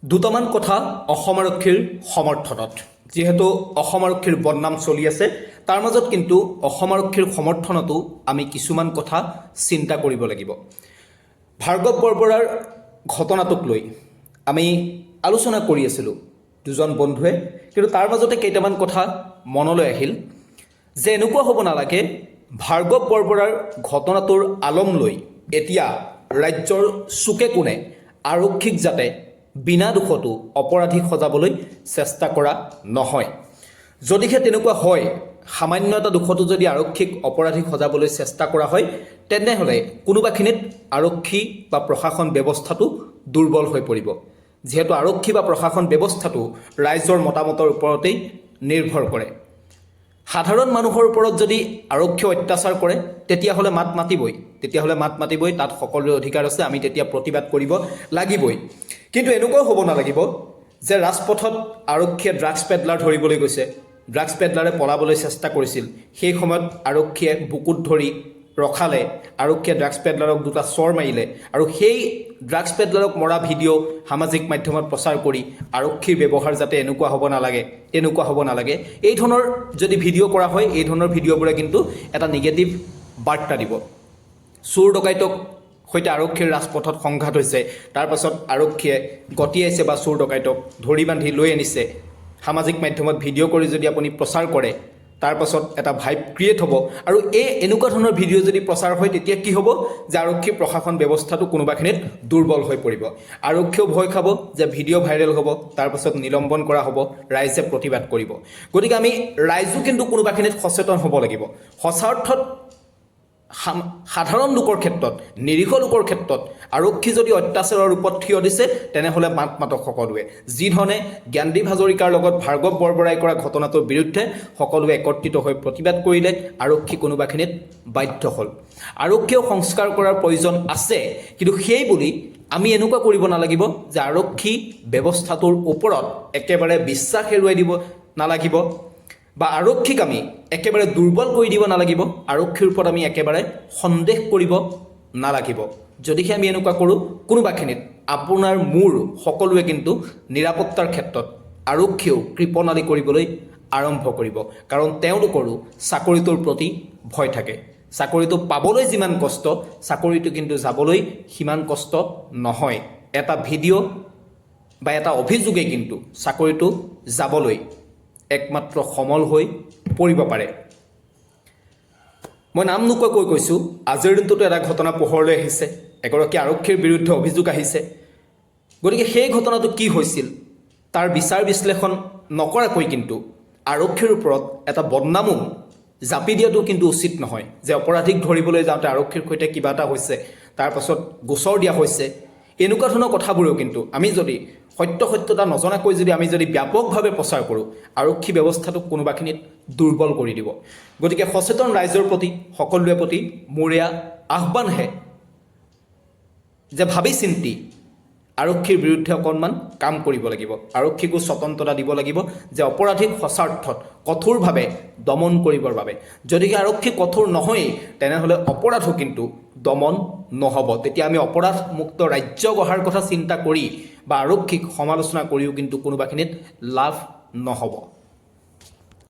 দুটামান কথা অসম আৰক্ষীৰ সমৰ্থনত যেহেতু অসম আৰক্ষীৰ বদনাম চলি আছে তাৰ মাজত কিন্তু অসম আৰক্ষীৰ সমৰ্থনতো আমি কিছুমান কথা চিন্তা কৰিব লাগিব। ভাৰ্গৱ বৰবৰাৰ ঘটনাটোক লৈ আমি আলোচনা কৰি আছিলোঁ দুজন বন্ধুৱে, কিন্তু তাৰ মাজতে কেইটামান কথা মনলৈ আহিল যে এনেকুৱা হ'ব নালাগে ভাৰ্গৱ বৰবৰাৰ ঘটনাটোৰ আলম লৈ এতিয়া ৰাজ্যৰ চুকে কোণে আৰক্ষীক যাতে বিনা দোষতো অপৰাধীক সজাবলৈ চেষ্টা কৰা নহয়। যদিহে তেনেকুৱা হয়, সামান্য এটা দোষতো যদি আৰক্ষীক অপৰাধীক সজাবলৈ চেষ্টা কৰা হয়, তেনেহ'লে কোনোবাখিনিত আৰক্ষী বা প্ৰশাসন ব্যৱস্থাটো দুৰ্বল হৈ পৰিব। যিহেতু আৰক্ষী বা প্ৰশাসন ব্যৱস্থাটো ৰাইজৰ মতামতৰ ওপৰতেই নিৰ্ভৰ কৰে। সাধাৰণ মানুহৰ ওপৰত যদি আৰক্ষীয়ে অত্যাচাৰ কৰে তেতিয়াহ'লে মাত মাতিবই, তাত সকলোৰে অধিকাৰ আছে, আমি তেতিয়া প্ৰতিবাদ কৰিব লাগিবই। কিন্তু এনেকুৱাও হ'ব নালাগিব যে ৰাজপথত আৰক্ষীয়ে ড্ৰাগছ পেডলাৰ ধৰিবলৈ গৈছে, ড্ৰাগছ পেডলাৰে পলাবলৈ চেষ্টা কৰিছিল, সেই সময়ত আৰক্ষীয়ে বুকুত ধৰি ৰখালে, আৰক্ষীয়ে ড্ৰাগছ পেডলাৰক দুটা চৰ মাৰিলে আৰু সেই ড্ৰাগছ পেডলাৰক মৰা ভিডিঅ' সামাজিক মাধ্যমত প্ৰচাৰ কৰি আৰক্ষীৰ ব্যৱহাৰ যাতে তেনেকুৱা হ'ব নালাগে, এই ধৰণৰ যদি ভিডিঅ' কৰা হয়, এই ধৰণৰ ভিডিঅ'বোৰে কিন্তু এটা নিগেটিভ বাৰ্তা দিব। চোৰ ডকাইতক সৈতে আৰক্ষীৰ ৰাজপথত সংঘাত হৈছে, তাৰ পাছত আৰক্ষীয়ে গতিয়াইছে বা চোৰ ডকাইতক ধৰি বান্ধি লৈ আনিছে, সামাজিক মাধ্যমত ভিডিঅ' কৰি যদি আপুনি প্ৰচাৰ কৰে, তাৰ পাছত এটা ভাইব ক্ৰিয়েট হ'ব। আৰু এনেকুৱা ধৰণৰ ভিডিঅ' যদি প্ৰচাৰ হয়, তেতিয়া কি হ'ব যে আৰক্ষী প্ৰশাসন ব্যৱস্থাটো কোনোবাখিনিত দুৰ্বল হৈ পৰিব। আৰক্ষীয়েও ভয় খাব যে ভিডিঅ' ভাইৰেল হ'ব, তাৰ পাছত নিলম্বন কৰা হ'ব, ৰাইজে প্ৰতিবাদ কৰিব। গতিকে আমি ৰাইজো কিন্তু কোনোবাখিনিত সচেতন হ'ব লাগিব। সঁচা অৰ্থত সাধাৰণ লোকৰ ক্ষেত্ৰত, নিৰীহ লোকৰ ক্ষেত্ৰত আৰক্ষী যদি অত্যাচাৰৰ ৰূপত থিয় দিছে, তেনেহ'লে মাত মাতক সকলোৱে। যিধৰণে জ্ঞানদীপ হাজৰিকাৰ লগত ভাৰ্গৱ বৰবৰাই কৰা ঘটনাটোৰ বিৰুদ্ধে সকলোৱে একত্ৰিত হৈ প্ৰতিবাদ কৰিলে, আৰক্ষী কোনোবাখিনিত বাধ্য হ'ল। আৰক্ষীয়েও সংস্কাৰ কৰাৰ প্ৰয়োজন আছে, কিন্তু সেই বুলি আমি এনেকুৱা কৰিব নালাগিব যে আৰক্ষী ব্যৱস্থাটোৰ ওপৰত একেবাৰে বিশ্বাস হেৰুৱাই দিব নালাগিব বা আৰক্ষীক আমি একেবাৰে দুৰ্বল কৰি দিব নালাগিব, আৰক্ষীৰ ওপৰত আমি একেবাৰে সন্দেহ কৰিব নালাগিব। যদিহে আমি এনেকুৱা কৰোঁ, কোনোবাখিনিত আপোনাৰ মোৰ সকলোৱে কিন্তু নিৰাপত্তাৰ ক্ষেত্ৰত আৰক্ষীয়েও কৃপণালি কৰিবলৈ আৰম্ভ কৰিব। কাৰণ তেওঁলোকৰো চাকৰিটোৰ প্ৰতি ভয় থাকে। চাকৰিটো পাবলৈ যিমান কষ্ট, চাকৰিটো কিন্তু যাবলৈ সিমান কষ্ট নহয়। এটা ভিডিঅ' বা এটা অভিযোগে কিন্তু চাকৰিটো যাবলৈ একমাত্ৰ সমল হৈ পৰিব পাৰে। মই নাম নোকোৱাকৈ কৈছোঁ, আজিৰ দিনটোতো এটা ঘটনা পোহৰলৈ আহিছে, এগৰাকী আৰক্ষীৰ বিৰুদ্ধে অভিযোগ আহিছে। গতিকে সেই ঘটনাটো কি হৈছিল তাৰ বিচাৰ বিশ্লেষণ নকৰাকৈ কিন্তু আৰক্ষীৰ ওপৰত এটা বদনামো জাপি দিয়াটো কিন্তু উচিত নহয়। যে অপৰাধীক ধৰিবলৈ যাওঁতে আৰক্ষীৰ সৈতে কিবা এটা হৈছে, তাৰ পাছত গোচৰ দিয়া হৈছে, এনেকুৱা ধৰণৰ কথাবোৰেও কিন্তু আমি যদি সত্যতা নজনাকৈ আমি যদি ব্যাপকভাৱে প্ৰচাৰ কৰোঁ, আৰক্ষী ব্যৱস্থাটোক কোনোবাখিনিত দুৰ্বল কৰি দিব। গতিকে সচেতন ৰাইজৰ প্ৰতি, সকলোৰে প্ৰতি মোৰ এয়া আহ্বানহে যে ভাবি চিন্তি আৰক্ষীৰ বিৰুদ্ধে অকণমান কাম কৰিব লাগিব। আৰক্ষীকো স্বতন্ত্ৰতা দিব লাগিব যে অপৰাধীক সঁচাৰ্থত কঠোৰভাৱে দমন কৰিবৰ বাবে। যদিহে আৰক্ষী কঠোৰ নহয়েই, তেনেহ'লে অপৰাধো কিন্তু দমন নহ'ব। তেতিয়া আমি অপৰাধমুক্ত ৰাজ্য গঢ়াৰ কথা চিন্তা কৰি বা আৰক্ষীক সমালোচনা কৰিও কিন্তু কোনোবাখিনিত লাভ নহ'ব।